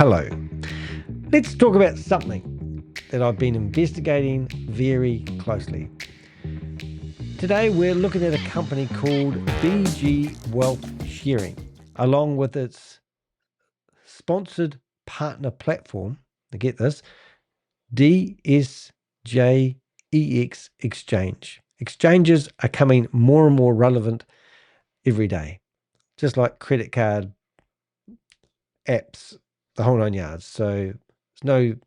Hello. Let's talk about something that I've been investigating very closely. Today we're looking at a company called BG Wealth Sharing, along with its sponsored partner platform, to get this, DSJEX Exchange. Exchanges are coming more and more relevant every day, just like credit card apps, the whole 9 yards. So there's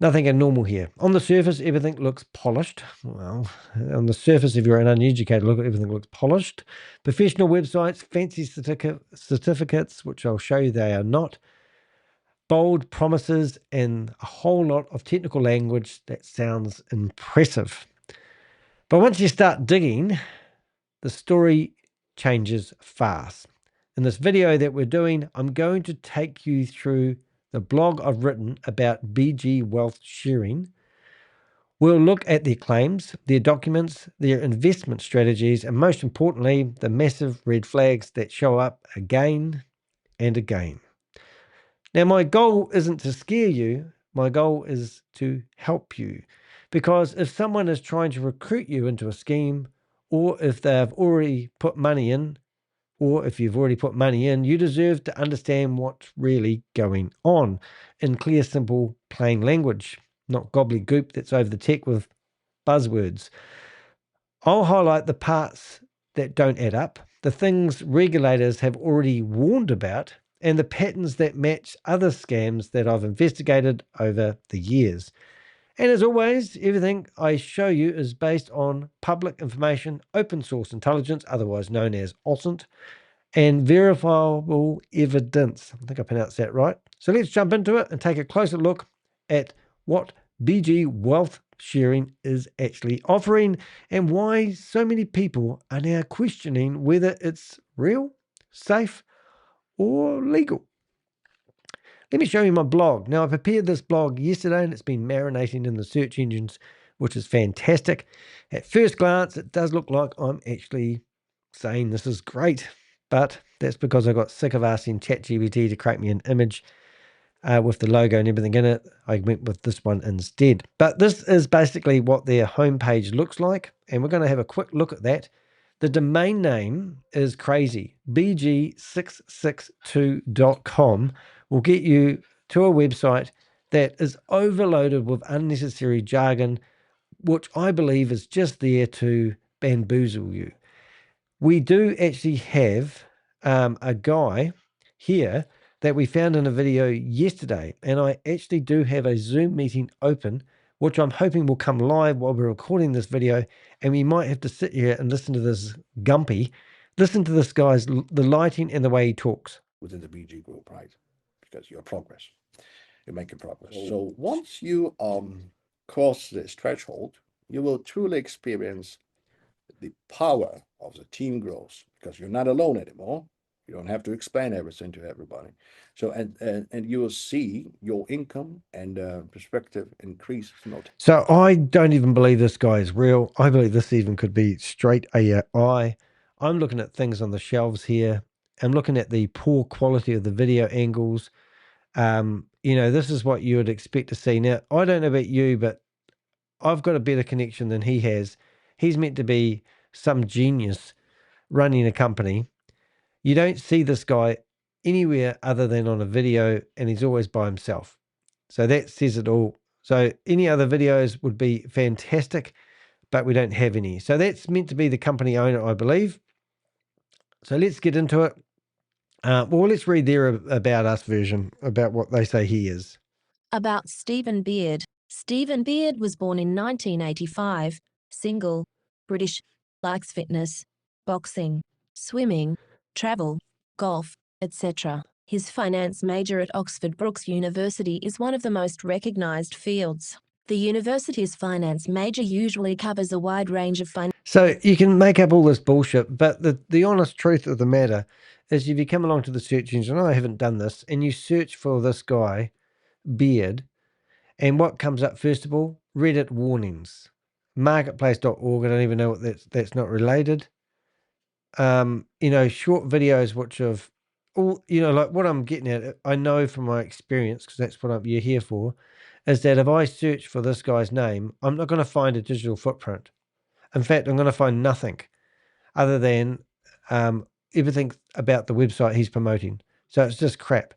nothing abnormal here. On the surface, everything looks polished. Well, on the surface, if you're an uneducated look, everything looks polished. Professional websites, fancy certificates, which I'll show you they are not. Bold promises and a whole lot of technical language that sounds impressive. But once you start digging, the story changes fast. In this video that we're doing, I'm going to take you through the blog I've written about BG Wealth Sharing. We'll look at their claims, their documents, their investment strategies, and most importantly, the massive red flags that show up again and again. Now, my goal isn't to scare you. My goal is to help you. Because if someone is trying to recruit you into a scheme, or if they've already put money in, or if you've already put money in, you deserve to understand what's really going on in clear, simple, plain language, not gobbledygook that's over the tech with buzzwords. I'll highlight the parts that don't add up, the things regulators have already warned about, and the patterns that match other scams that I've investigated over the years. And as always, everything I show you is based on public information, open source intelligence, otherwise known as OSINT, and verifiable evidence. I think I pronounced that right. So let's jump into it and take a closer look at what BG Wealth Sharing is actually offering and why so many people are now questioning whether it's real, safe, or legal. Let me show you my blog. Now, I prepared this blog yesterday and it's been marinating in the search engines, which is fantastic. At first glance, it does look like I'm actually saying this is great, but that's because I got sick of asking ChatGPT to create me an image with the logo and everything in it. I went with this one instead. But this is basically what their homepage looks like, and we're going to have a quick look at that. The domain name is crazy. bg662.com will get you to a website that is overloaded with unnecessary jargon, which I believe is just there to bamboozle you. We do actually have a guy here that we found in a video yesterday, and I actually do have a Zoom meeting open, which I'm hoping will come live while we're recording this video, and we might have to sit here and listen to this gumpy. Listen to this guy's, the lighting and the way he talks. Within the BG group, right? Because you're progress. You're making progress. So once you cross this threshold, you will truly experience the power of the team growth because you're not alone anymore. You don't have to explain everything to everybody. So and you will see your income and perspective increase. So I don't even believe this guy is real. I believe this even could be straight AI. I'm looking at things on the shelves here. I'm looking at the poor quality of the video angles. This is what you would expect to see. Now, I don't know about you, but I've got a better connection than he has. He's meant to be some genius running a company. You don't see this guy anywhere other than on a video, and he's always by himself. So that says it all. So any other videos would be fantastic, but we don't have any. So that's meant to be the company owner, I believe. So let's get into it. Well, let's read their About Us version about what they say he is. About Stephen Beard. Stephen Beard was born in 1985, single, British, likes fitness, boxing, swimming, travel, golf, etc. His finance major at Oxford Brookes University is one of the most recognized fields. The university's finance major usually covers a wide range of finance. So you can make up all this bullshit, but the honest truth of the matter is if you come along to the search engine, I haven't done this, and you search for this guy, Beard, and what comes up first of all? Reddit warnings. Marketplace.org, I don't even know what that's not related. Short videos which have all, like what I'm getting at, I know from my experience, because that's what you're here for, is that if I search for this guy's name, I'm not going to find a digital footprint. In fact, I'm going to find nothing other than everything about the website he's promoting. So it's just crap.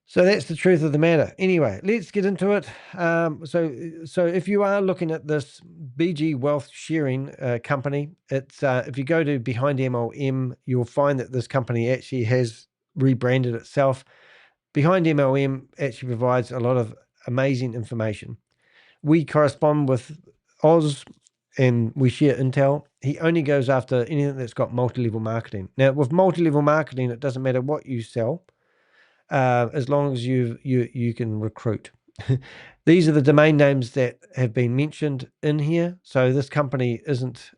So that's the truth of the matter. Anyway, let's get into it. So if you are looking at this BG Wealth Sharing company, it's if you go to Behind MLM, you'll find that this company actually has rebranded itself. Behind MLM actually provides a lot of amazing information. We correspond with Oz and we share intel. He only goes after anything that's got multi-level marketing. Now, with multi-level marketing, it doesn't matter what you sell. As long as you can recruit. These are the domain names that have been mentioned in here. So this company isn't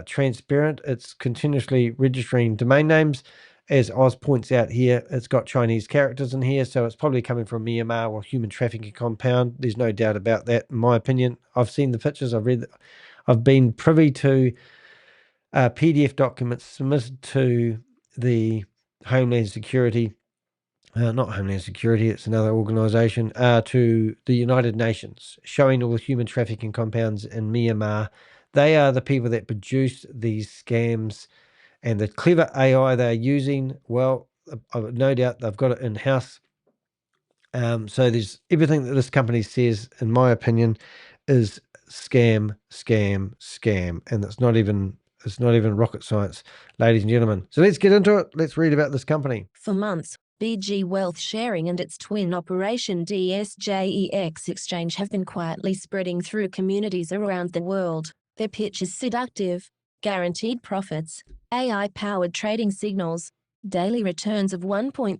transparent. It's continuously registering domain names. As Oz points out here, it's got Chinese characters in here, so it's probably coming from Myanmar or human trafficking compound. There's no doubt about that, in my opinion. I've seen the pictures. I've been privy to PDF documents submitted to the Homeland Security. Not Homeland Security, it's another organization, to the United Nations, showing all the human trafficking compounds in Myanmar. They are the people that produce these scams, and the clever AI they're using, well, I've no doubt they've got it in-house. So there's everything that this company says, in my opinion, is scam, scam, scam, and it's not even rocket science, ladies and gentlemen. So let's get into it. Let's read about this company. For months, BG Wealth Sharing and its twin operation DSJEX Exchange have been quietly spreading through communities around the world. Their pitch is seductive, guaranteed profits, AI-powered trading signals, daily returns of 1.3%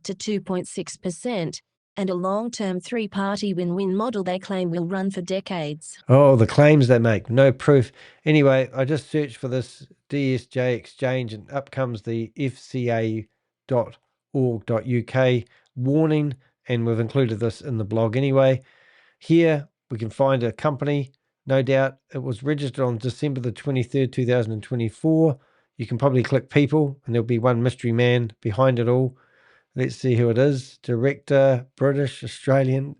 to 2.6%, and a long-term three-party win-win model they claim will run for decades. Oh, the claims they make, no proof. Anyway, I just searched for this DSJ Exchange and up comes the fca.org.uk warning, and we've included this in the blog anyway. Here we can find a company, no doubt. It was registered on December the 23rd, 2024. You can probably click people and there'll be one mystery man behind it all. Let's see who it is. Director, British, Australian.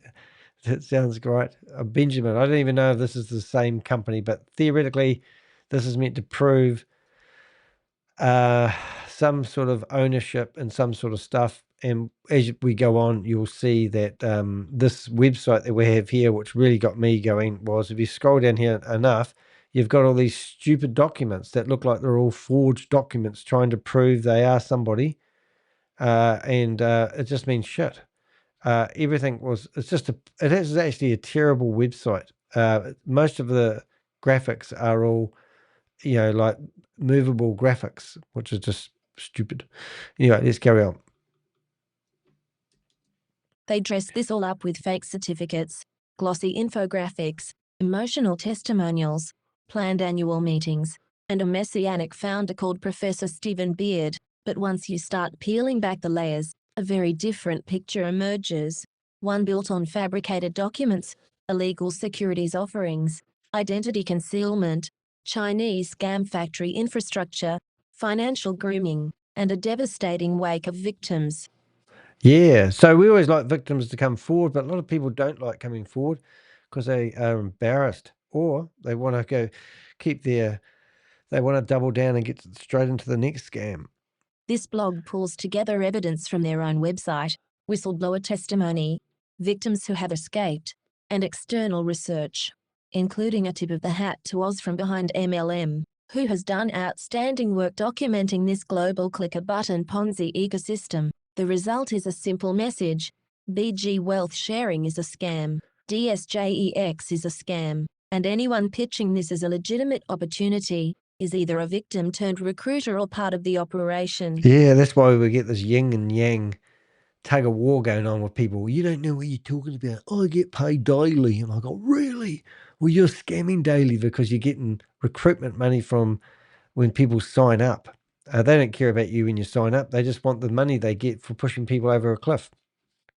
That sounds great. Benjamin. I don't even know if this is the same company, but theoretically, this is meant to prove some sort of ownership and some sort of stuff. And as we go on, you'll see that this website that we have here, which really got me going, was if you scroll down here enough, you've got all these stupid documents that look like they're all forged documents trying to prove they are somebody. And it just means shit. Everything was, it is actually a terrible website. Most of the graphics are all, like movable graphics, which is just stupid. Anyway, let's carry on. They dress this all up with fake certificates, glossy infographics, emotional testimonials, planned annual meetings, and a messianic founder called Professor Stephen Beard. But once you start peeling back the layers, a very different picture emerges, one built on fabricated documents, illegal securities offerings, identity concealment, Chinese scam factory infrastructure, financial grooming, and a devastating wake of victims. Yeah, so we always like victims to come forward, but a lot of people don't like coming forward because they are embarrassed, or they want to they want to double down and get straight into the next scam. This blog pulls together evidence from their own website, whistleblower testimony, victims who have escaped, and external research, including a tip of the hat to Oz from Behind MLM, who has done outstanding work documenting this global click-a-button Ponzi ecosystem. The result is a simple message: BG Wealth Sharing is a scam, DSJEX is a scam, and anyone pitching this as a legitimate opportunity is either a victim turned recruiter or part of the operation. Yeah, that's why we get this yin and yang tug of war going on with people. You don't know what you're talking about. I get paid daily. And I go, really? Well, you're scamming daily because you're getting recruitment money from when people sign up. They don't care about you when you sign up. They just want the money they get for pushing people over a cliff.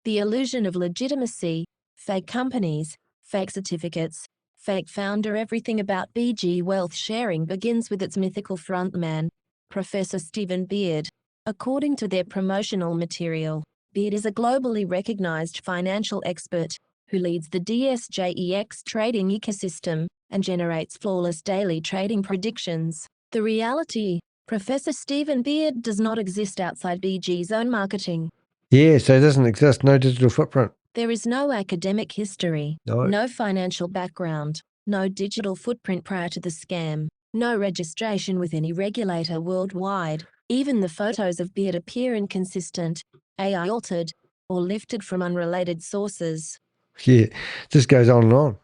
The illusion of legitimacy, fake companies, fake certificates, fake founder. Everything about BG Wealth Sharing begins with its mythical frontman, Professor Stephen Beard. According to their promotional material, Beard is a globally recognized financial expert who leads the DSJEX trading ecosystem and generates flawless daily trading predictions. The reality, Professor Stephen Beard does not exist outside BG's own marketing. Yeah, so it doesn't exist, no digital footprint. There is no academic history, no financial background, no digital footprint prior to the scam, no registration with any regulator worldwide. Even the photos of Beard appear inconsistent, AI altered, or lifted from unrelated sources. Yeah, just goes on and on.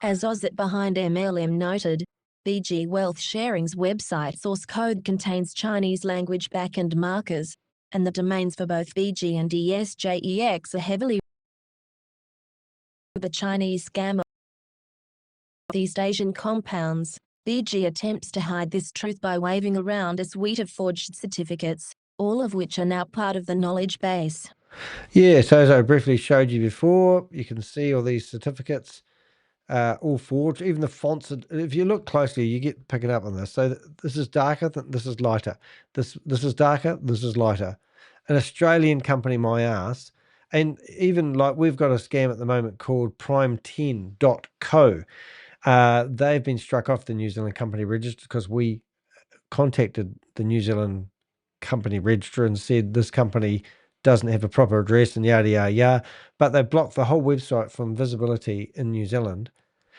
As Ozit behind MLM noted, BG Wealth Sharing's website source code contains Chinese language backend markers, and the domains for both BG and DSJEX are heavily the Chinese scam of East Asian compounds. BG attempts to hide this truth by waving around a suite of forged certificates, all of which are now part of the knowledge base. Yeah, so as I briefly showed you before, you can see all these certificates, all forged. Even the fonts, if you look closely, you get picking up on this. So this is darker, this is lighter. This is darker, this is lighter. An Australian company, my ass, and even like we've got a scam at the moment called prime10.co. They've been struck off the New Zealand company register because we contacted the New Zealand company registrar and said this company doesn't have a proper address and yada yada yada, but they blocked the whole website from visibility in New Zealand.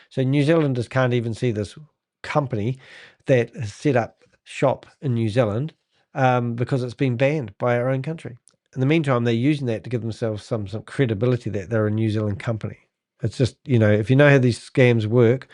So New Zealanders can't even see this company that has set up shop in New Zealand because it's been banned by our own country. In the meantime, they're using that to give themselves some credibility that they're a New Zealand company. It's just, if you know how these scams work,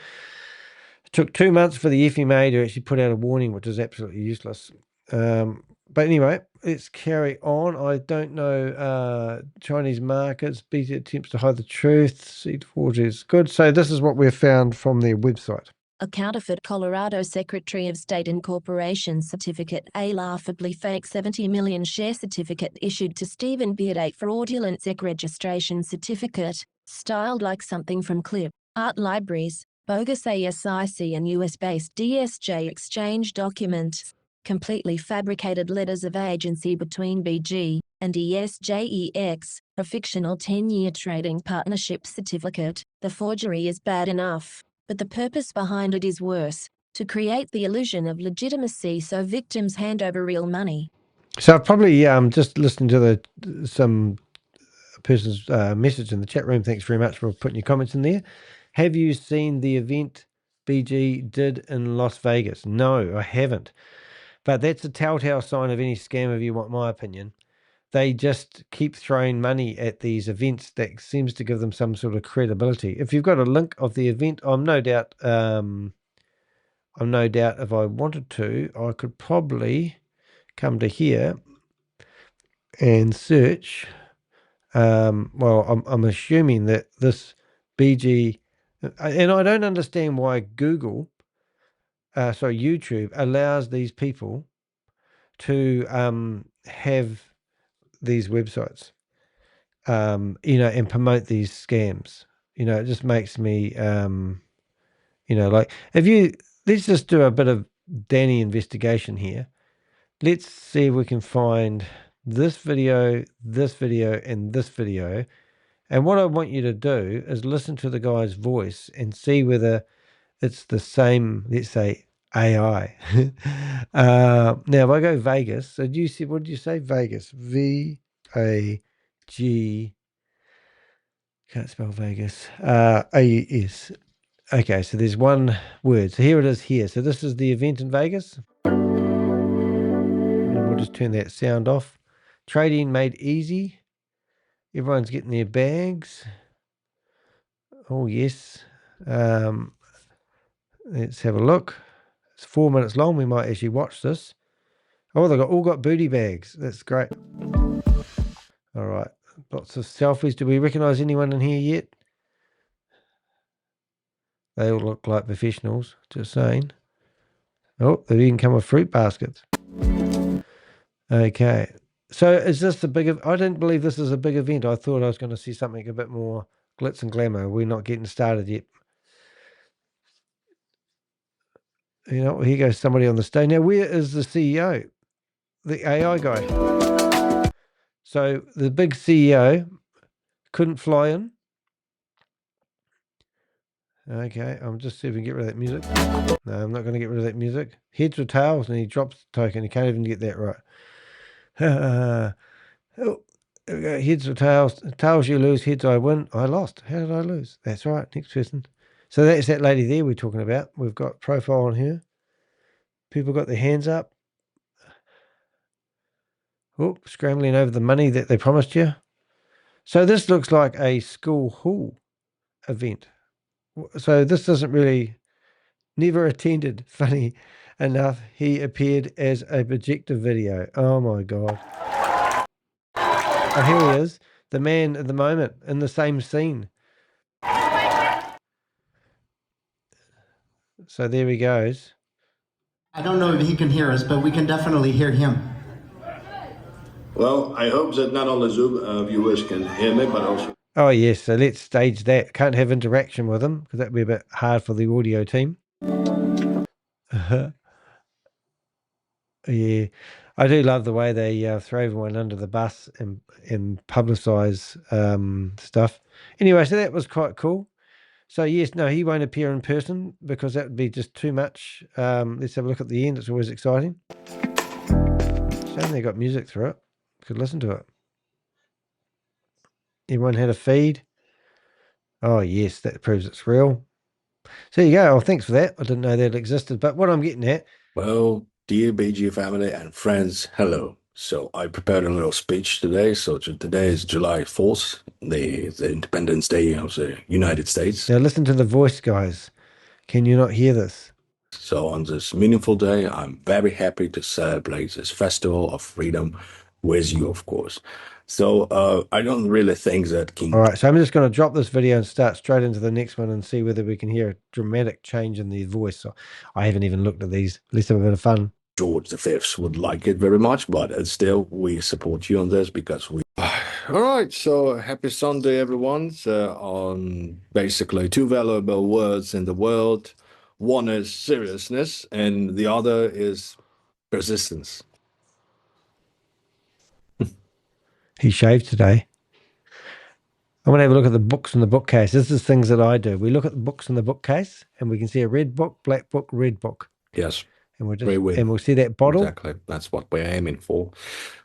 it took 2 months for the FMA to actually put out a warning, which is absolutely useless. But anyway, let's carry on. I don't know Chinese markets. BT attempts to hide the truth. Seed forgeries. Good. So this is what we've found from their website. A counterfeit Colorado Secretary of State Incorporation certificate, a laughably fake 70 million share certificate issued to Stephen Beard, a fraudulent SEC registration certificate, styled like something from Clip Art Libraries, bogus ASIC and US-based DSJ Exchange documents, completely fabricated letters of agency between BG and DSJEX, a fictional 10-year trading partnership certificate. The forgery is bad enough, but the purpose behind it is worse, to create the illusion of legitimacy so victims hand over real money. So I've probably just listened to some person's message in the chat room. Thanks very much for putting your comments in there. Have you seen the event BG did in Las Vegas? No, I haven't. But that's a telltale sign of any scam, if you want my opinion. They just keep throwing money at these events that seems to give them some sort of credibility. If you've got a link of the event, I'm no doubt if I wanted to, I could probably come to here and search. Well, I'm assuming that this BG, and I don't understand why YouTube allows these people to have these websites, and promote these scams. It just makes me, like let's just do a bit of Danny investigation here. Let's see if we can find this video, and this video. And what I want you to do is listen to the guy's voice and see whether it's the same, let's say, AI. Now, if I go Vegas, so do you see, what did you say? Vegas. V-A-G, can't spell Vegas. A-S. Okay, so there's one word. So here it is here. So this is the event in Vegas. And we'll just turn that sound off. Trading made easy. Everyone's getting their bags. Oh, yes. Let's have a look. It's 4 minutes long. We might actually watch this. Oh, they've all got booty bags. That's great. All right. Lots of selfies. Do we recognize anyone in here yet? They all look like professionals. Just saying. Oh, they've even come with fruit baskets. Okay. So is this the big... I didn't believe this is a big event. I thought I was going to see something a bit more glitz and glamour. We're not getting started yet. Here goes somebody on the stage. Now, where is the CEO? the AI guy. So the big CEO couldn't fly in. Okay, I'm just see if we can get rid of that music. No, I'm not going to get rid of that music. Heads or tails, and he drops the token. He can't even get that right. Oh, there we go. Heads or tails. Tails you lose, heads I win. I lost. How did I lose? That's right. Next person. So that's that lady there we're talking about. We've got profile on here. People got their hands up. Oh, scrambling over the money that they promised you. So this looks like a school hall event. So this doesn't really, never attended. Funny enough, he appeared as a projector video. Oh my God. Oh, here he is, the man at the moment in the same scene. So there he goes. I don't know if he can hear us, but we can definitely hear him. Well, I hope that not only Zoom viewers can hear me, but also... Oh, yes. So let's stage that. Can't have interaction with him because that would be a bit hard for the audio team. Yeah. I do love the way they throw everyone under the bus and publicise stuff. Anyway, so that was quite cool. So, yes, no, he won't appear in person because that would be just too much. Let's have a look at the end. It's always exciting. Shame they got music through it. Could listen to it. Everyone had a feed. Oh, yes, that proves it's real. So there you go. Oh, thanks for that. I didn't know that existed. But what I'm getting at. Well, dear BG family and friends, hello. So I prepared a little speech today. So today is July 4th, the Independence Day of the United States. Now listen to the voice, guys. Can you not hear this? So on this meaningful day, I'm very happy to celebrate this festival of freedom with you, of course. So I don't really think that King... All right, so I'm just going to drop this video and start straight into the next one and see whether we can hear a dramatic change in the voice. So I haven't even looked at these. Let's have a bit of fun. George V would like it very much, but still, we support you on this because we... All right, so happy Sunday, everyone. So on basically two valuable words in the world. One is seriousness, and the other is persistence. He shaved today. I want to have a look at the books in the bookcase. This is things that I do. We look at the books in the bookcase, and we can see a red book, black book, red book. Yes. And we'll see that bottle. Exactly. That's what we're aiming for.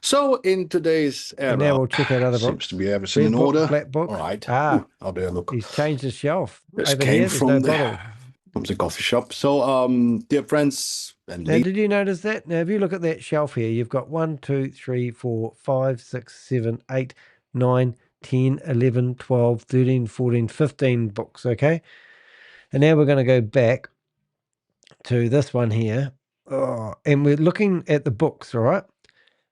So in today's era, and now we'll check out other books. Seems to be everything red in book, order. Black book. All right. Ah, I'll do a look. He's changed his shelf. This Over came here, from no bottle. the coffee shop. So dear friends and now, did you notice that? Now, if you look at that shelf here, you've got 1, 2, 3, 4, 5, 6, 7, 8, 9, 10, 11, 12, 13, 14, 15 books, okay? And now we're going to go back to this one here. Oh, and we're looking at the books, all right?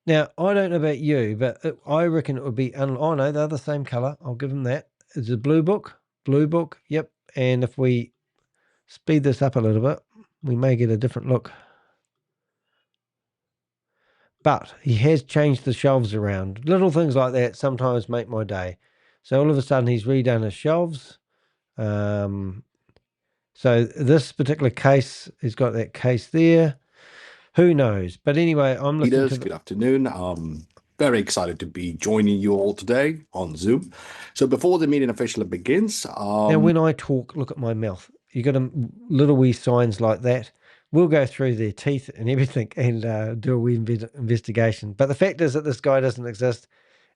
Now, I don't know about you, but I reckon it would be... oh, no, they're the same colour. I'll give them that. It's a blue book. Blue book, yep. And if we speed this up a little bit, we may get a different look. But he has changed the shelves around. Little things like that sometimes make my day. So all of a sudden he's redone his shelves. So this particular case, he's got that case there. Who knows? But anyway, I'm listening to... Good afternoon. Very excited to be joining you all today on Zoom. So before the meeting officially begins... now, when I talk, look at my mouth. You got little wee signs like that. We'll go through their teeth and everything and do a wee investigation. But the fact is that this guy doesn't exist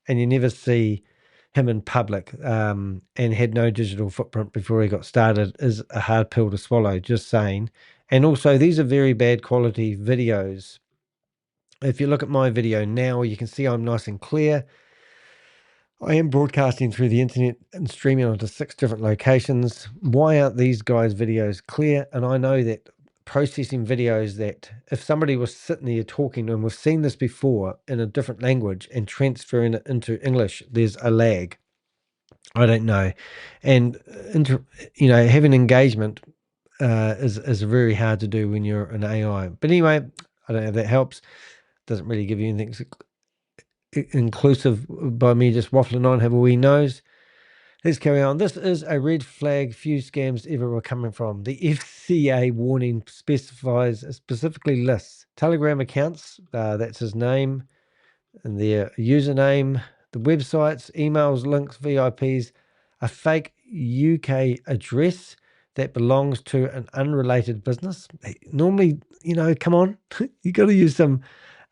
and you never see him in public and had no digital footprint before he got started is a hard pill to swallow, just saying. And also, these are very bad quality videos. If you look at my video now, you can see I'm nice and clear. I am broadcasting through the internet and streaming onto 6 different locations. Why aren't these guys' videos clear? And I know that processing videos, that if somebody was sitting there talking, and we've seen this before in a different language and transferring it into English, there's a lag. I don't know. And, having engagement is very hard to do when you're an AI. But anyway, I don't know if that helps. Doesn't really give you anything inclusive by me just waffling on, have a wee nose. Let's carry on. This is a red flag few scams ever were coming from. The FCA warning specifically lists Telegram accounts, that's his name, and their username, the websites, emails, links, VIPs, a fake UK address that belongs to an unrelated business. Normally, come on, you got to use some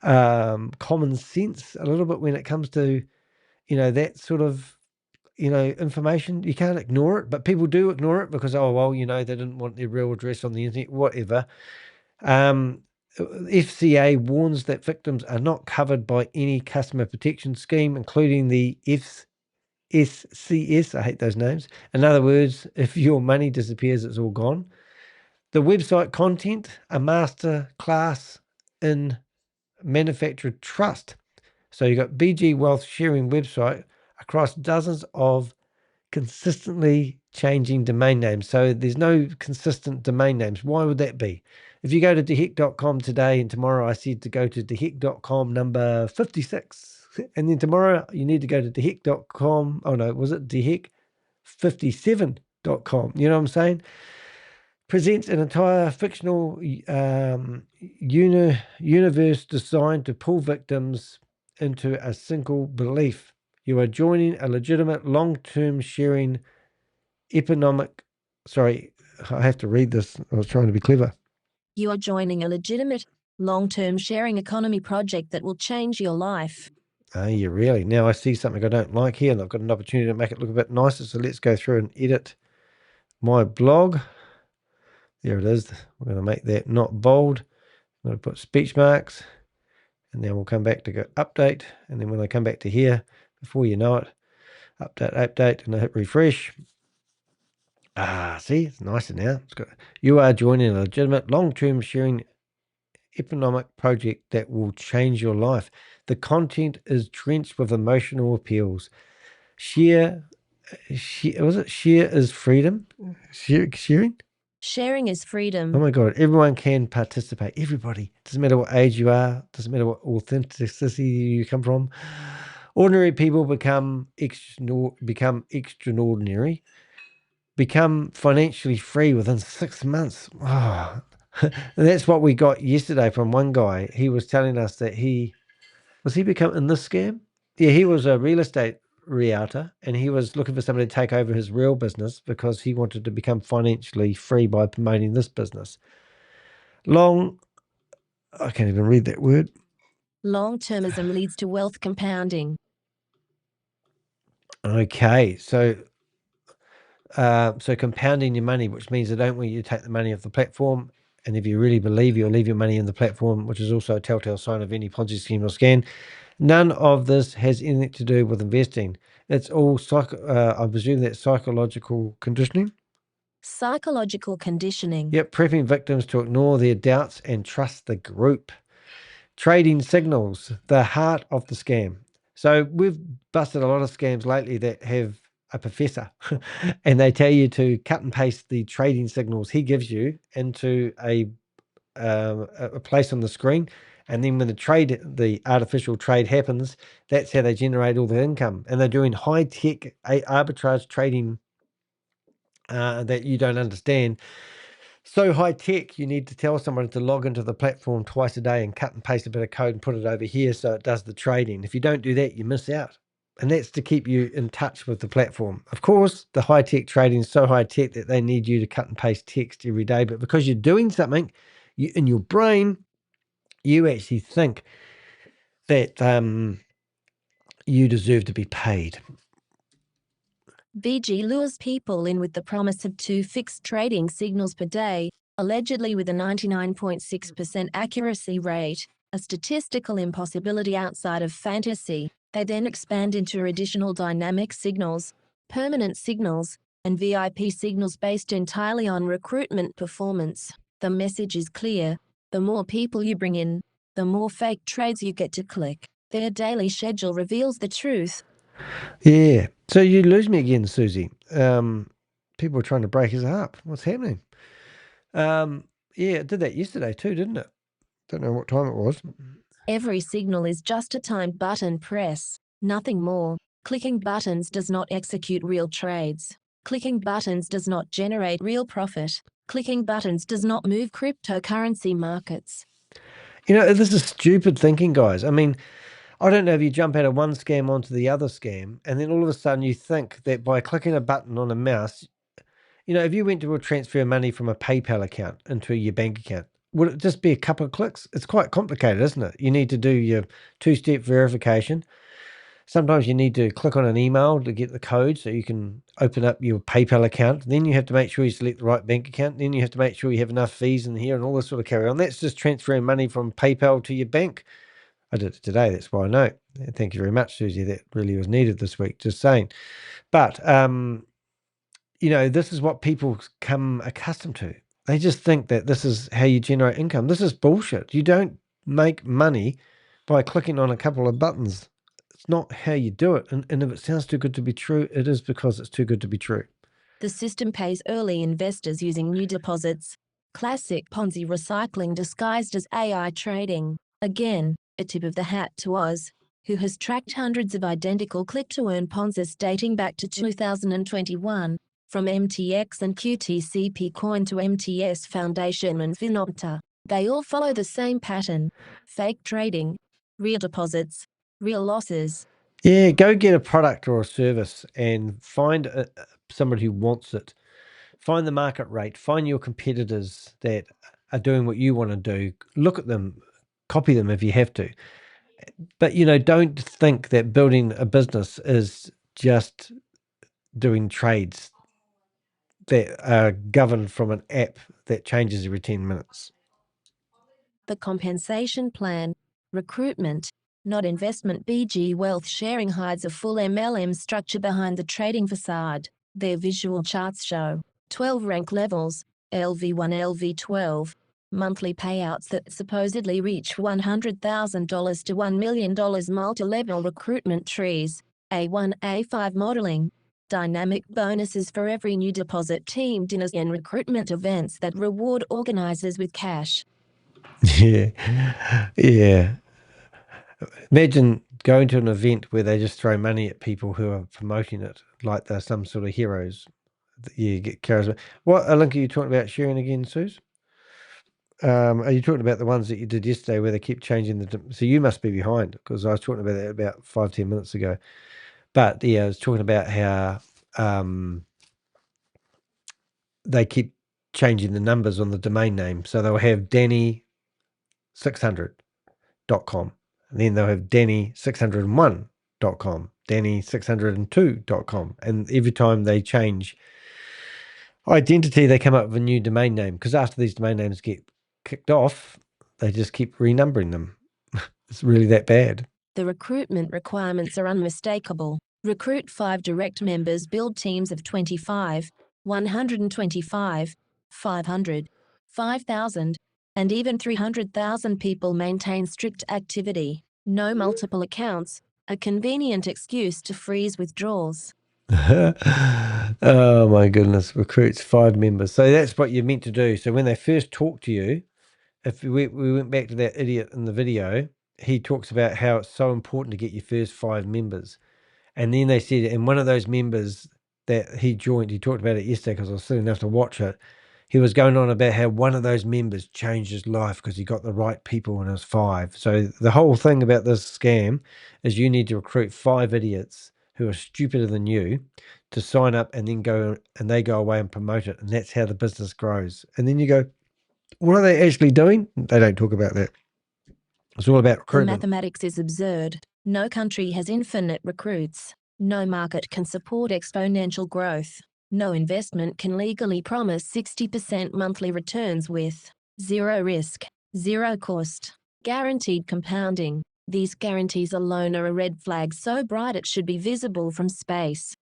common sense a little bit when it comes to, that sort of information. You can't ignore it, but people do ignore it because, they didn't want their real address on the internet, whatever. FCA warns that victims are not covered by any customer protection scheme, including the SCS. I hate those names. In other words, if your money disappears, it's all gone. The website content, a master class in manufactured trust. So you've got BG Wealth sharing website across dozens of consistently changing domain names. So there's no consistent domain names. Why would that be? If you go to DSJEX.com today and tomorrow I said to go to DSJEX.com number 56, and then tomorrow you need to go to DSJEX.com. Oh no, was it DSJEX57.com? You know what I'm saying? Presents an entire fictional universe designed to pull victims into a single belief. You are joining a legitimate long-term sharing economic. Sorry, I have to read this. I was trying to be clever. You are joining a legitimate, long-term sharing economy project that will change your life. Oh, yeah, really? Now I see something I don't like here, and I've got an opportunity to make it look a bit nicer. So let's go through and edit my blog. There it is. We're going to make that not bold. I'm going to put speech marks, and then we'll come back to go update. And then when I come back to here, before you know it, update, and I hit refresh. See, it's nicer now. You are joining a legitimate long-term sharing economic project that will change your life. The content is drenched with emotional appeals. Share is freedom? Sharing? Sharing is freedom. Oh my God, everyone can participate. Everybody. Doesn't matter what age you are. Doesn't matter what authenticity you come from. Ordinary people become extraordinary. Become financially free within 6 months. Oh. And that's what we got yesterday from one guy. He was telling us that he become in this scam? Yeah, he was a real estate realtor, and he was looking for somebody to take over his real business because he wanted to become financially free by promoting this business. I can't even read that word. Long-termism leads to wealth compounding. Okay, so compounding your money, which means they don't want you to take the money off the platform. And if you really believe you'll leave your money in the platform, which is also a telltale sign of any Ponzi scheme or scam. None of this has anything to do with investing. It's all, I presume that's psychological conditioning. Psychological conditioning. Yep, prepping victims to ignore their doubts and trust the group. Trading signals, the heart of the scam. So we've busted a lot of scams lately that have a professor and they tell you to cut and paste the trading signals he gives you into a place on the screen, and then when the artificial trade happens, that's how they generate all the income. And they're doing high-tech arbitrage trading that you don't understand. So high-tech, you need to tell someone to log into the platform twice a day and cut and paste a bit of code and put it over here so it does the trading. If you don't do that, you miss out. And that's to keep you in touch with the platform. Of course, the high-tech trading is so high-tech that they need you to cut and paste text every day. But because you're doing something, in your brain, you actually think that you deserve to be paid. BG lures people in with the promise of 2 fixed trading signals per day, allegedly with a 99.6% accuracy rate, a statistical impossibility outside of fantasy. They then expand into additional dynamic signals, permanent signals, and VIP signals based entirely on recruitment performance. The message is clear. The more people you bring in, the more fake trades you get to click. Their daily schedule reveals the truth. Yeah. So you lose me again, Susie. People are trying to break us up. What's happening? Yeah, it did that yesterday too, didn't it? Don't know what time it was. Every signal is just a timed button press, nothing more. Clicking buttons does not execute real trades. Clicking buttons does not generate real profit. Clicking buttons does not move cryptocurrency markets. You know, this is stupid thinking, guys. I mean, I don't know if you jump out of one scam onto the other scam, and then all of a sudden you think that by clicking a button on a mouse, you know, if you went to transfer money from a PayPal account into your bank account, would it just be a couple of clicks? It's quite complicated, isn't it? You need to do your two-step verification. Sometimes you need to click on an email to get the code so you can open up your PayPal account. Then you have to make sure you select the right bank account. Then you have to make sure you have enough fees in here and all this sort of carry on. That's just transferring money from PayPal to your bank. I did it today. That's why I know. Thank you very much, Susie. That really was needed this week. Just saying. But, you know, this is what people come accustomed to. They just think that this is how you generate income. This is bullshit. You don't make money by clicking on a couple of buttons. It's not how you do it. And if it sounds too good to be true, it is because it's too good to be true. The system pays early investors using new deposits. Classic Ponzi recycling disguised as AI trading. Again, a tip of the hat to Oz, who has tracked hundreds of identical click-to-earn Ponzis dating back to 2021, from MTX and QTCP Coin to MTS Foundation and Finopta. They all follow the same pattern: fake trading, real deposits, real losses. Yeah, go get a product or a service and find somebody who wants it. Find the market rate. Find your competitors that are doing what you want to do. Look at them, copy them if you have to. But, you know, don't think that building a business is just doing trades that are governed from an app that changes every 10 minutes. The compensation plan, recruitment, not investment. BG Wealth Sharing hides a full MLM structure behind the trading facade. Their visual charts show 12 rank levels, LV1, LV12, monthly payouts that supposedly reach $100,000 to $1 million, multi-level recruitment trees, A1, A5 modeling, dynamic bonuses for every new deposit, team dinners and recruitment events that reward organizers with cash. Yeah. Yeah. Imagine going to an event where they just throw money at people who are promoting it, like they're some sort of heroes. You get charisma. What link are you talking about sharing again, Suze? Are you talking about the ones that you did yesterday where they keep changing so you must be behind, because I was talking about that about 5-10 minutes ago. But yeah, I was talking about how they keep changing the numbers on the domain name. So they'll have Danny600.com, and then they'll have Danny601.com, Danny602.com. And every time they change identity, they come up with a new domain name, because after these domain names get kicked off, they just keep renumbering them. It's really that bad. The recruitment requirements are unmistakable. Recruit 5 direct members, build teams of 25, 125, 500, 5,000, and even 300,000 people. Maintain strict activity. No multiple accounts, a convenient excuse to freeze withdrawals. Oh my goodness, recruits 5 members. So that's what you're meant to do. So when they first talk to you, if we went back to that idiot in the video, he talks about how it's so important to get your first 5 members. And then they said, and one of those members that he joined, he talked about it yesterday because I was silly enough to watch it. He was going on about how one of those members changed his life because he got the right people when he was 5. So the whole thing about this scam is you need to recruit 5 idiots who are stupider than you to sign up, and then they go away and promote it. And that's how the business grows. And then you go, what are they actually doing? They don't talk about that. It's all about The recruitment. mathematics is absurd. No country has infinite recruits. No market can support exponential growth. No investment can legally promise 60% monthly returns with zero risk, zero cost, guaranteed compounding. These guarantees alone are a red flag so bright it should be visible from space.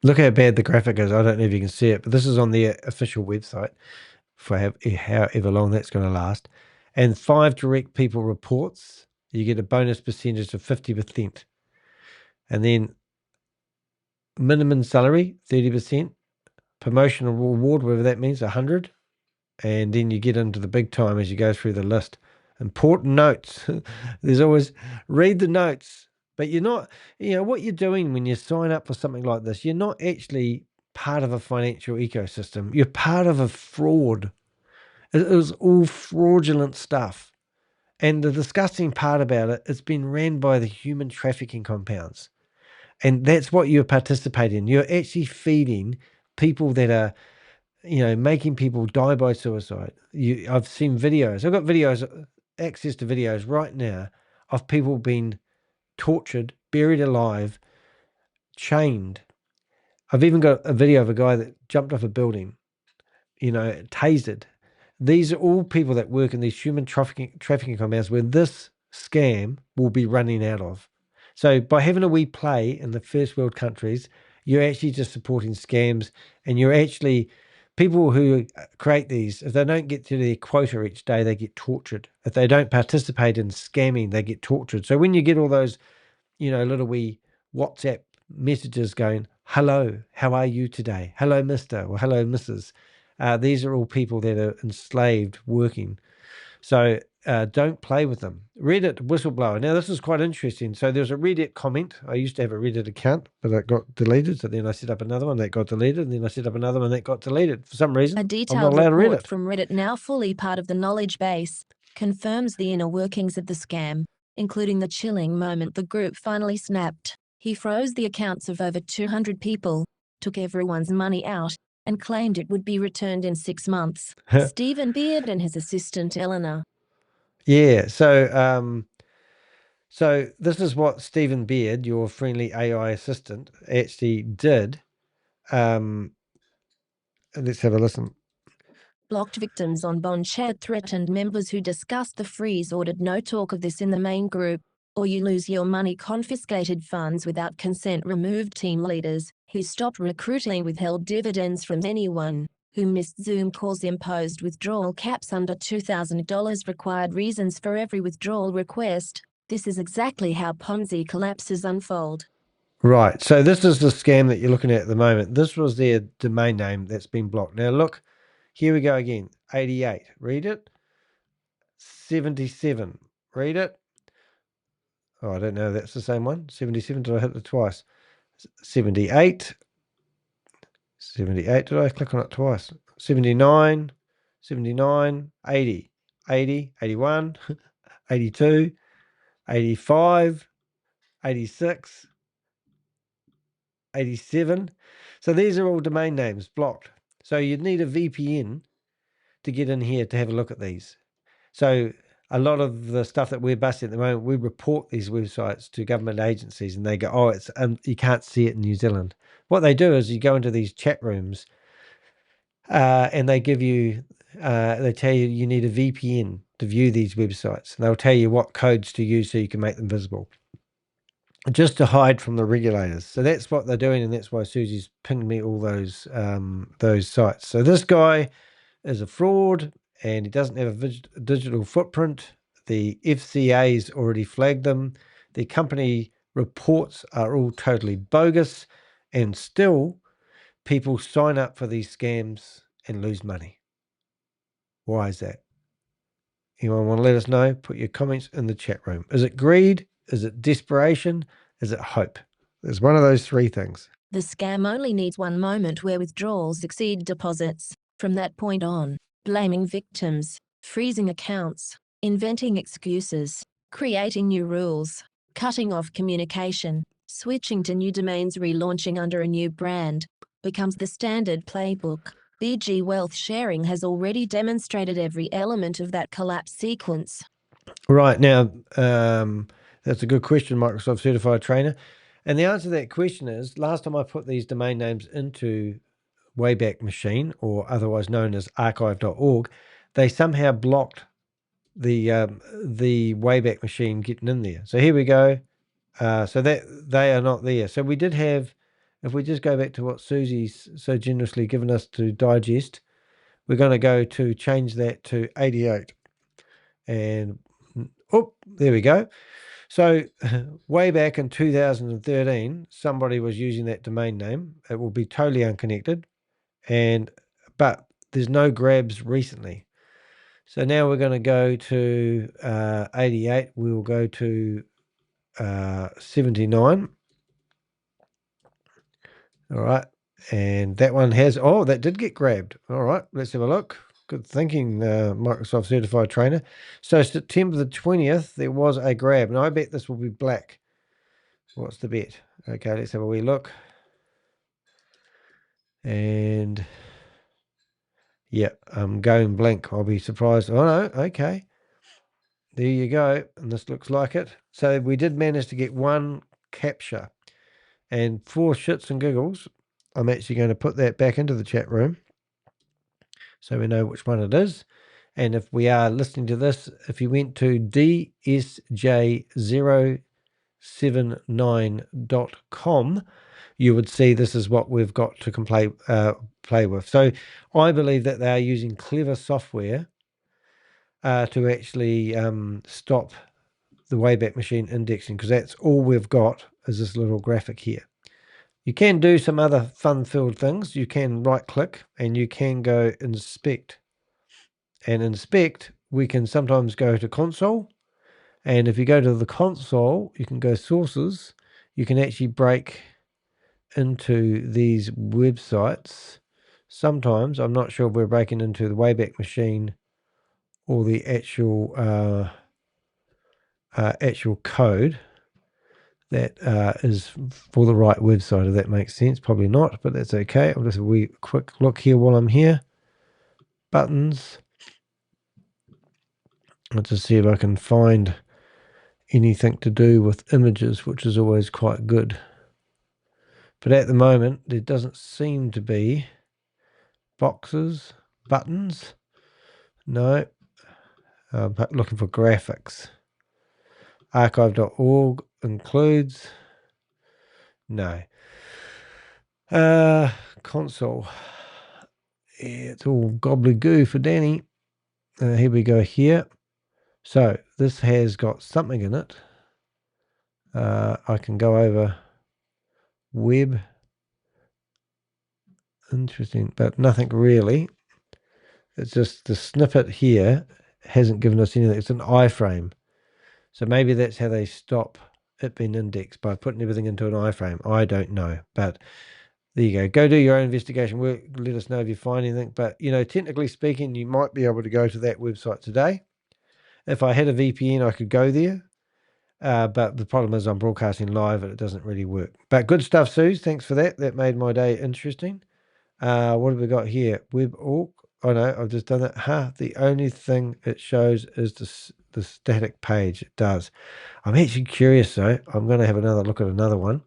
Look how bad the graphic is. I don't know if you can see it, but this is on their official website for however long that's going to last. And 5 direct people reports, you get a bonus percentage of 50%. And then minimum salary, 30%. Promotional reward, whatever that means, 100. And then you get into the big time as you go through the list. Important notes. There's always, read the notes. But you're not, what you're doing when you sign up for something like this, you're not actually part of a financial ecosystem. You're part of a fraud. It was all fraudulent stuff. And the disgusting part about it, it's been ran by the human trafficking compounds. And that's what you're participating in. You're actually feeding people that are, making people die by suicide. I've seen videos. I've got videos, access to videos right now of people being tortured, buried alive, chained. I've even got a video of a guy that jumped off a building, tasered. These are all people that work in these human trafficking compounds where this scam will be running out of. So by having a wee play in the first world countries, you're actually just supporting scams, and you're actually people who create these, if they don't get to their quota each day, they get tortured. If they don't participate in scamming, they get tortured. So when you get all those, little wee WhatsApp messages going, hello, how are you today? Hello, Mr. or hello, Mrs. These are all people that are enslaved working. So don't play with them. Reddit whistleblower. Now, this is quite interesting. So there's a Reddit comment. I used to have a Reddit account, but it got deleted. So then I set up another one that got deleted. And then I set up another one that got deleted. For some reason, A I'm not detailed allowed to read report it. from Reddit, now fully part of the knowledge base, confirms the inner workings of the scam, including the chilling moment the group finally snapped. He froze the accounts of over 200 people, took everyone's money out, and claimed it would be returned in 6 months. Stephen Beard and his assistant Eleanor. Yeah. So this is what Stephen Beard, your friendly AI assistant, actually did. Let's have a listen. Blocked victims on bond chat, threatened members who discussed the freeze, ordered no talk of this in the main group, or you lose your money, confiscated funds without consent, removed team leaders who stopped recruiting, withheld dividends from anyone who missed Zoom calls, imposed withdrawal caps under $2,000, required reasons for every withdrawal request. This is exactly how Ponzi collapses unfold. Right. So this is the scam that you're looking at the moment. This was their domain name that's been blocked. Now look, here we go again. 88. Read it. 77. Read it. Oh, I don't know. That's the same one. 77. Did I hit it twice? 78. 78. Did I click on it twice? 79. 79. 80. 80. 81. 82. 85. 86. 87. So these are all domain names blocked. So you'd need a VPN to get in here to have a look at these. So a lot of the stuff that we're busting at the moment, we report these websites to government agencies and they go, oh, it's you can't see it in New Zealand. What they do is you go into these chat rooms and they give you, they tell you you need a VPN to view these websites. And they'll tell you what codes to use so you can make them visible, just to hide from the regulators. So that's what they're doing, and that's why Susie's pinged me all those sites. So this guy is a fraud, and he doesn't have a digital footprint. The FCA's already flagged them. The company reports are all totally bogus, and still people sign up for these scams and lose money. Why is that? Anyone want to let us know? Put your comments in the chat room. Is it greed? Is it desperation? Is it hope? There's one of those three things. The scam only needs one moment where withdrawals exceed deposits. From that point on, blaming victims, freezing accounts, inventing excuses, creating new rules, cutting off communication, switching to new domains, relaunching under a new brand, becomes the standard playbook. BG Wealth Sharing has already demonstrated every element of that collapse sequence. Right. Now, that's a good question, Microsoft Certified Trainer. And the answer to that question is, last time I put these domain names into Wayback Machine, or otherwise known as archive.org, they somehow blocked the Wayback Machine getting in there. So here we go. So that they are not there. So we did have, if we just go back to what Susie's so generously given us to digest, we're going to go to change that to 88. And oh, there we go. So way back in 2013, somebody was using that domain name. It will be totally unconnected, but there's no grabs recently. So now we're going to go to 88. We will go to 79. All right. And that one has, oh, that did get grabbed. All right. Let's have a look. Good thinking, Microsoft Certified Trainer. So September the 20th, there was a grab. And I bet this will be black. What's the bet? Okay, let's have a wee look. And yeah, I'm going blank. I'll be surprised. Oh, no. Okay. There you go. And this looks like it. So we did manage to get one capture. And for shits and giggles, I'm actually going to put that back into the chat room so we know which one it is. And if we are listening to this, if you went to DSJ079.com, you would see this is what we've got to play with. So I believe that they are using clever software to actually stop the Wayback Machine indexing, because that's all we've got is this little graphic here. You can do some other fun-filled things. You can right-click and you can go inspect. And inspect, we can sometimes go to console. And if you go to the console, you can go sources. You can actually break into these websites. Sometimes, I'm not sure if we're breaking into the Wayback Machine or the actual code that is for the right website, if that makes sense. Probably not, but that's okay. I'll just have a wee quick look here while I'm here. Buttons. Let's just see if I can find anything to do with images, which is always quite good. But at the moment, there doesn't seem to be boxes, buttons. No. But looking for graphics. Archive.org includes. No. Console. Yeah, it's all gobbledygoo for Danny. Here we go here. So this has got something in it. I can go over web. Interesting, but nothing really. It's just the snippet here hasn't given us anything. It's an iframe. So maybe that's how they stop it being indexed, by putting everything into an iframe. I don't know, but there you go. Go do your own investigation work. Let us know if you find anything. But, you know, technically speaking, you might be able to go to that website today. If I had a VPN, I could go there. But the problem is I'm broadcasting live and it doesn't really work. But good stuff, Suze. Thanks for that. That made my day interesting. What have we got here? WebAuc. Oh, no, I've just done that. The only thing it shows is the static page. It does. I'm actually curious, though. I'm going to have another look at another one.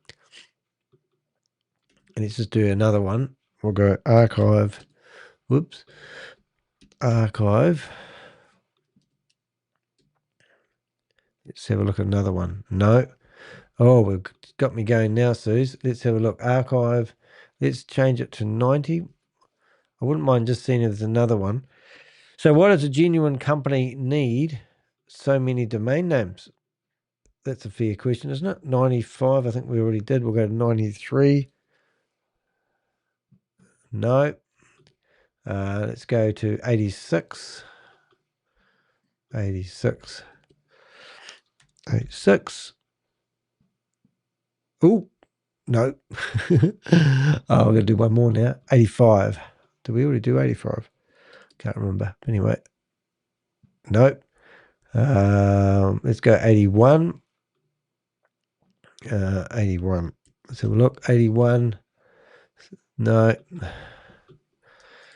And let's just do another one. We'll go archive. Whoops. Archive. Let's have a look at another one. No. Oh, we've got me going now, Suze. Let's have a look. Archive. Let's change it to 90. I wouldn't mind just seeing if there's another one. So what does a genuine company need so many domain names? That's a fair question, isn't it? 95, I think we already did. We'll go to 93. No. Let's go to 86. 86. 86. Oh, no. Oh, we're going to do one more now. 85. Did we already do 85? Can't remember. Anyway. Nope. Let's go 81. 81. Let's have a look. 81. No.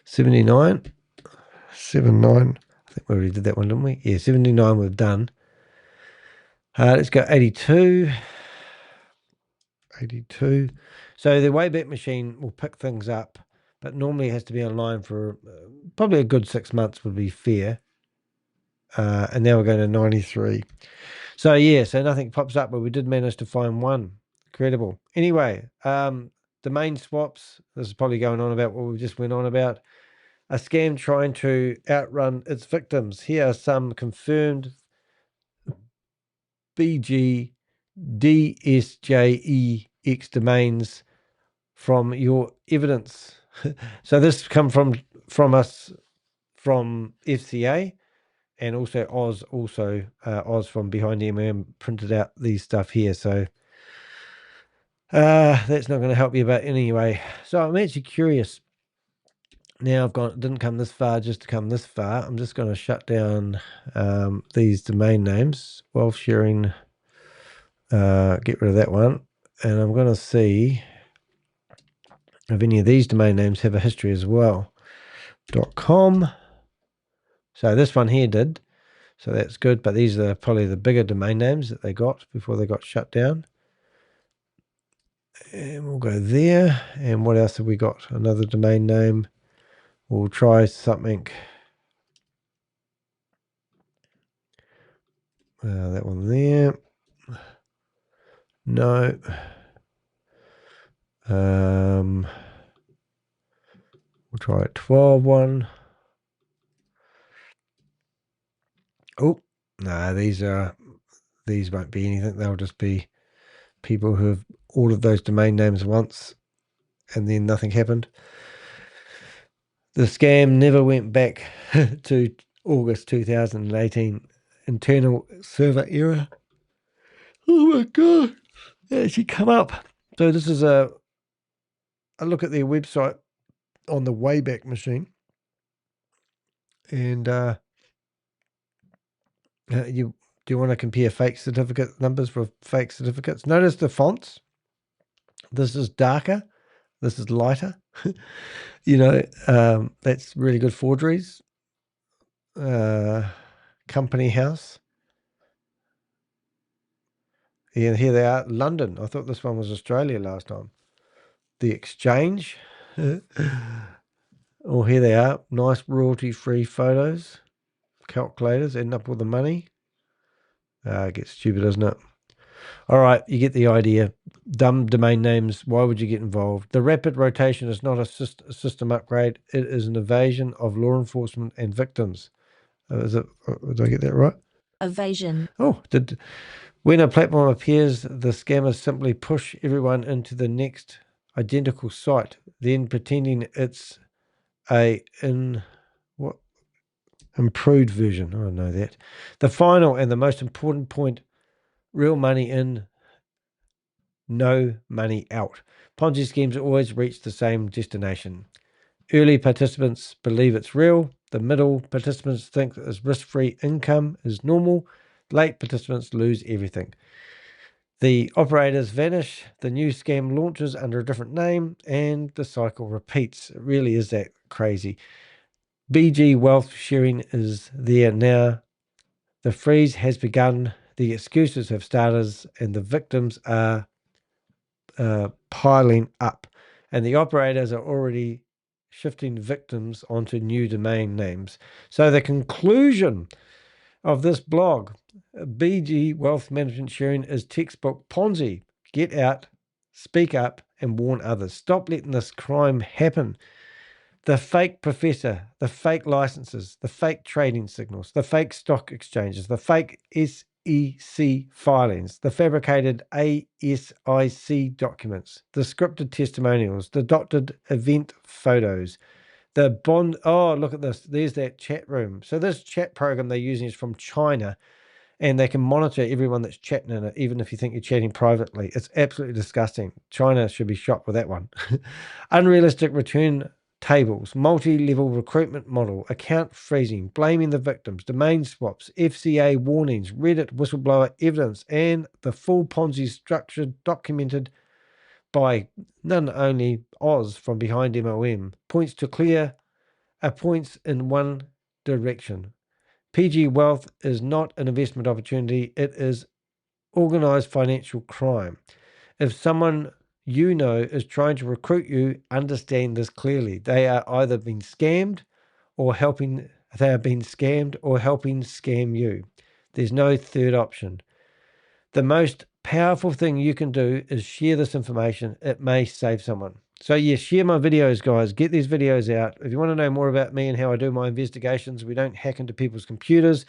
79. 79. I think we already did that one, didn't we? Yeah, 79 we've done. Let's go 82. 82. So the Wayback Machine will pick things up, but normally it has to be online for probably a good 6 months would be fair. And now we're going to 93. So yeah, so nothing pops up, but we did manage to find one. Incredible. Anyway, domain swaps. This is probably going on about what we just went on about. A scam trying to outrun its victims. Here are some confirmed BG DSJEX domains from your evidence. So this come from us from FCA, and also Oz, Oz from Behind MM printed out these stuff here. So that's not going to help you about anyway. So I'm actually curious. Now didn't come this far just to come this far. I'm just going to shut down these domain names, wealth sharing, get rid of that one. And I'm going to see if any of these domain names have a history as well. .com. So this one here did. So that's good. But these are probably the bigger domain names that they got before they got shut down. And we'll go there. And what else have we got? Another domain name. We'll try something. That one there. No. We'll try a 12 one. Oh, no, these won't be anything. They'll just be people who have ordered those domain names once and then nothing happened. The scam never went back to August 2018. Internal server error. Oh my God. It actually come up. So this is a look at their website on the Wayback Machine. And do you want to compare fake certificate numbers with fake certificates? Notice the fonts. This is darker. This is lighter. That's really good forgeries. Company house. And here they are, London. I thought this one was Australia last time. The Exchange. Oh, here they are. Nice royalty-free photos. Calculators, ending up with the money. It gets stupid, doesn't it? All right, you get the idea. Dumb domain names. Why would you get involved? The rapid rotation is not a system upgrade. It is an evasion of law enforcement and victims. Did I get that right? Evasion. Oh, when a platform appears, the scammers simply push everyone into the next identical site, then pretending it's improved version. I know that. The final and the most important point: real money in, no money out. Ponzi schemes always reach the same destination. Early participants believe it's real. The middle participants think that risk-free income is normal. Late participants lose everything. The operators vanish. The new scam launches under a different name, and the cycle repeats. It really is that crazy. BG wealth sharing is there now. The freeze has begun. The excuses have started, and the victims are piling up. And the operators are already shifting victims onto new domain names. So the conclusion of this blog, BG Wealth Management Sharing, is textbook Ponzi. Get out, speak up, and warn others. Stop letting this crime happen. The fake professor, the fake licenses, the fake trading signals, the fake stock exchanges, the fake SEC filings, the fabricated ASIC documents, the scripted testimonials, the doctored event photos, the bond. Oh, look at this. There's that chat room. So this chat program they're using is from China, and they can monitor everyone that's chatting in it, even if you think you're chatting privately. It's absolutely disgusting. China should be shot with that one. Unrealistic return tables, multi-level recruitment model, account freezing, blaming the victims, domain swaps, FCA warnings, Reddit whistleblower evidence, and the full Ponzi structure documented by none only Oz from Behind MOM points in one direction. PG Wealth is not an investment opportunity. It is organized financial crime. If someone you know is trying to recruit you, understand this clearly. They are either being scammed or helping scam you. There's no third option. The most powerful thing you can do is share this information. It may save someone. So yes, share my videos, guys. Get these videos out. If you want to know more about me and how I do my investigations, we don't hack into people's computers.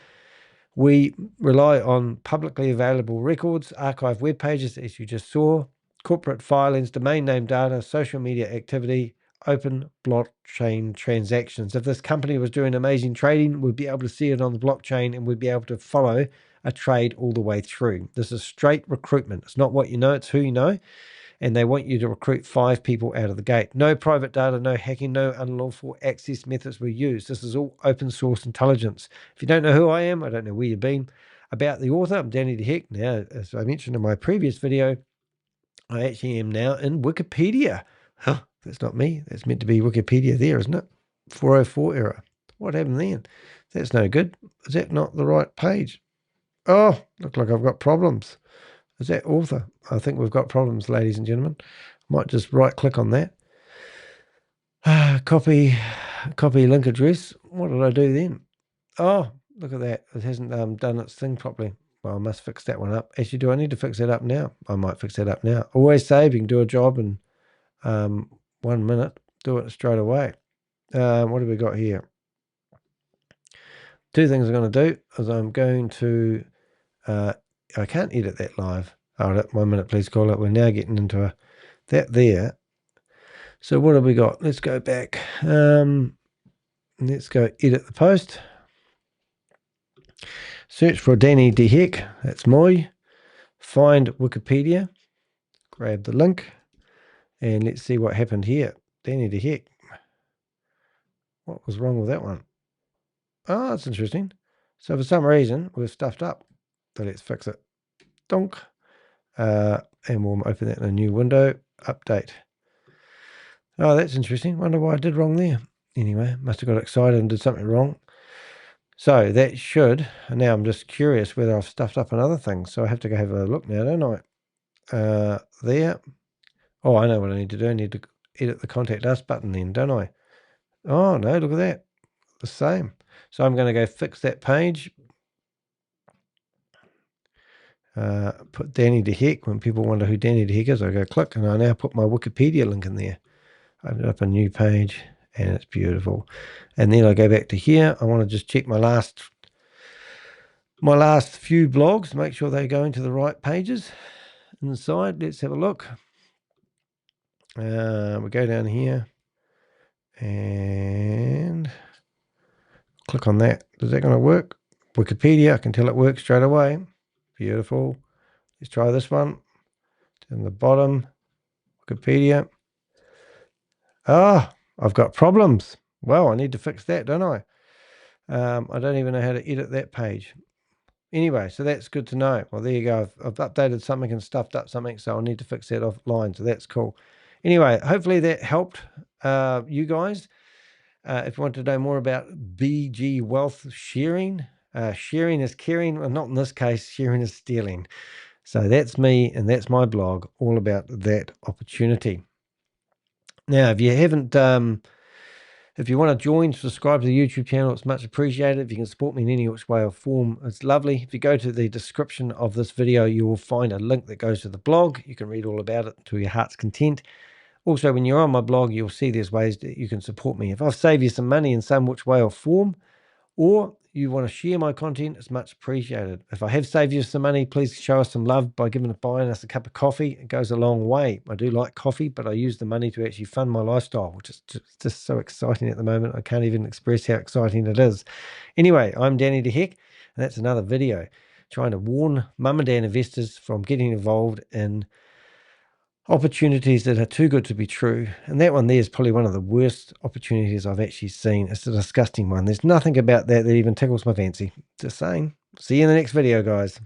We rely on publicly available records, archive web pages, as you just saw, corporate filings, domain name data, social media activity, open blockchain transactions. If this company was doing amazing trading, we'd be able to see it on the blockchain and we'd be able to follow a trade all the way through. This is straight recruitment. It's not what you know, it's who you know. And they want you to recruit 5 people out of the gate. No private data, no hacking, no unlawful access methods were used. This is all open source intelligence. If you don't know who I am, I don't know where you've been. About the author, I'm Danny DSJEX. Now, as I mentioned in my previous video, I actually am now in Wikipedia. Huh, that's not me. That's meant to be Wikipedia there, isn't it? 404 error. What happened then? That's no good. Is that not the right page? Oh, look like I've got problems. Is that author? I think we've got problems, ladies and gentlemen. Might just right click on that. Copy link address. What did I do then? Oh, look at that. It hasn't done its thing properly. Well, I must fix that one up. Actually, do I need to fix that up now? I might fix that up now. Always say you can do a job in 1 minute. Do it straight away. What have we got here? 2 things I'm going to do is I'm going to... I can't edit that live. Hold it, 1 minute, please call it. We're now getting into that there. So what have we got? Let's go back. Let's go edit the post. Search for Danny DSJEX. That's my. Find Wikipedia. Grab the link. And let's see what happened here. Danny DSJEX. What was wrong with that one? Oh, that's interesting. So for some reason, we've stuffed up. So let's fix it. Donk. And we'll open that in a new window. Update. Oh, that's interesting. Wonder why I did wrong there. Anyway, must have got excited and did something wrong. So that should, and now I'm just curious whether I've stuffed up another thing. So I have to go have a look now, don't I? There. Oh, I know what I need to do. I need to edit the contact us button then, don't I? Oh, no, look at that. The same. So I'm going to go fix that page. Put Danny DSJEX. When people wonder who Danny DSJEX is, I go click and I now put my Wikipedia link in there. Open up a new page and it's beautiful. And then I go back to here. I want to just check my last few blogs, make sure they're going to the right pages inside. Let's have a look. We go down here and click on that. Is that going to work? Wikipedia, I can tell it works straight away. Beautiful. Let's try this one. Down the bottom, Wikipedia. Ah, I've got problems. Well, I need to fix that, don't I? I don't even know how to edit that page. Anyway, so that's good to know. Well, there you go. I've updated something and stuffed up something, so I'll need to fix that offline. So that's cool. Anyway, hopefully that helped you guys. If you want to know more about BG Wealth sharing, sharing is caring. Well, not in this case, sharing is stealing. So that's me, and that's my blog, all about that opportunity. Now, if you haven't, if you want to join, subscribe to the YouTube channel, it's much appreciated. If you can support me in any which way or form, it's lovely. If you go to the description of this video, you will find a link that goes to the blog. You can read all about it to your heart's content. Also, when you're on my blog, you'll see there's ways that you can support me. If I've saved you some money in some which way or form, or you want to share my content, it's much appreciated. If I have saved you some money, please show us some love by buying us a cup of coffee. It goes a long way. I do like coffee, but I use the money to actually fund my lifestyle, which is just so exciting at the moment. I can't even express how exciting it is. Anyway, I'm Danny DSJEX, and that's another video trying to warn mum and dad investors from getting involved in opportunities that are too good to be true. And that one there is probably one of the worst opportunities I've actually seen. It's a disgusting one. There's nothing about that even tickles my fancy. Just saying. See you in the next video, guys.